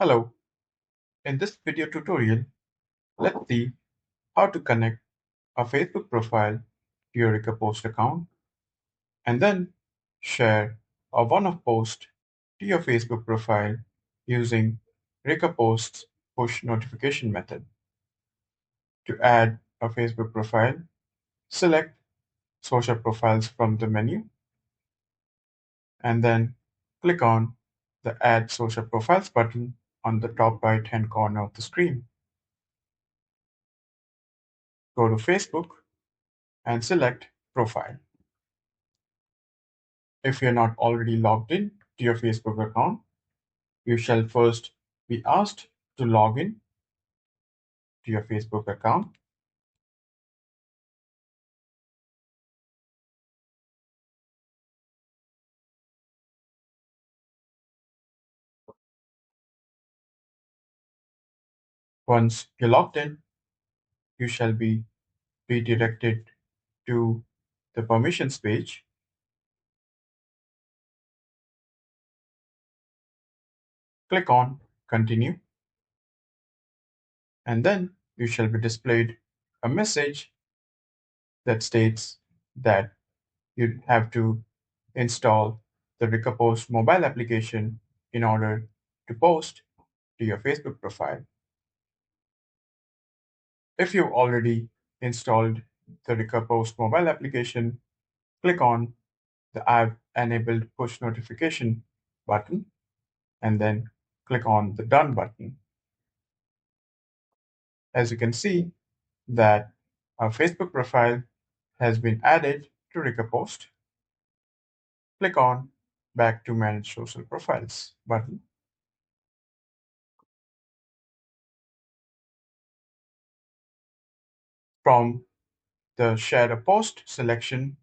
Hello, in this video tutorial, let's see how to connect a Facebook profile to your RecurPost account and then share a one-off post to your Facebook profile using RecurPost's push notification method. To add a Facebook profile, select Social Profiles from the menu and then click on the Add Social Profiles button on the top right-hand corner of the screen. Go to Facebook and select Profile. If you're not already logged in to your Facebook account, you shall first be asked to log in to your Facebook account. Once you're logged in, you shall be redirected to the permissions page. Click on Continue, and then you shall be displayed a message that states that you have to install the RecurPost mobile application in order to post to your Facebook profile. If you already installed the RecurPost mobile application, click on the I've enabled push notification button and then click on the Done button. As you can see that our Facebook profile has been added to RecurPost. Click on Back to Manage Social Profiles button. From the Share a Post selection,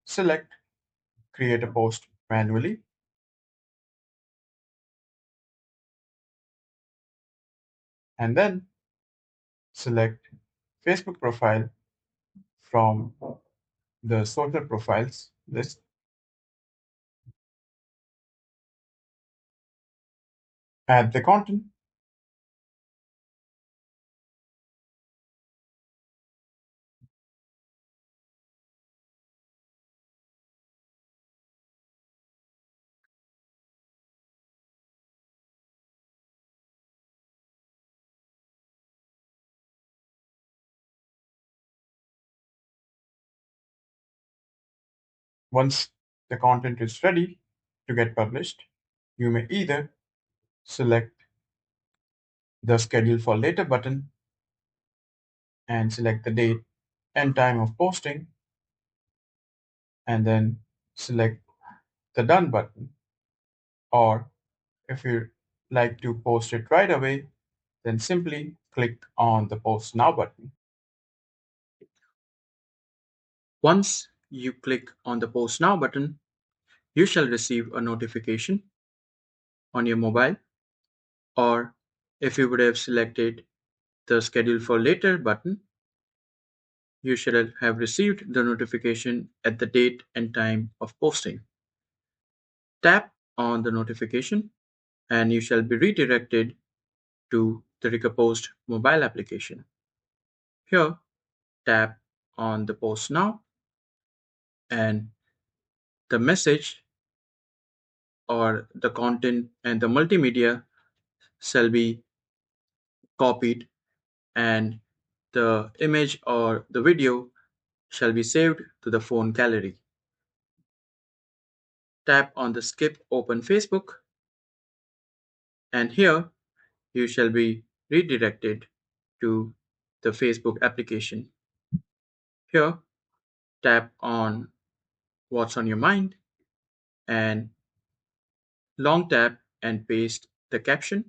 select Create a Post manually and then select Facebook profile from the Social Profiles list. Add the content. Once the content is ready to get published, you may either select the Schedule for Later button and select the date and time of posting, and then select the Done button. Or if you like to post it right away, then simply click on the Post Now button. Once you click on the Post Now button, you shall receive a notification on your mobile, or if you would have selected the Schedule for Later button, you should have received the notification at the date and time of posting. Tap on the notification and you shall be redirected to the RecurPost mobile application. Here, tap on the Post Now and the message or the content and the multimedia shall be copied and the image or the video shall be saved to the phone gallery. Tap on the Skip Open Facebook and here you shall be redirected to the Facebook application. Here, tap on What's on Your Mind and long tap and paste the caption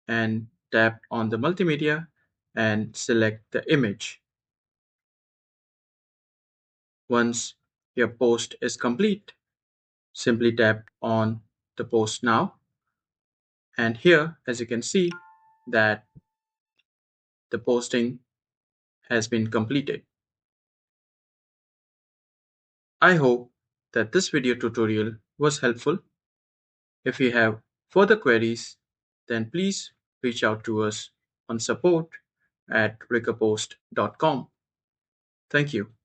and tap on the multimedia and select the image. Once your post is complete, simply tap on the Post Now. And here, as you can see, that the posting has been completed. I hope that this video tutorial was helpful. If you have further queries, then please reach out to us on support at RecurPost.com. Thank you.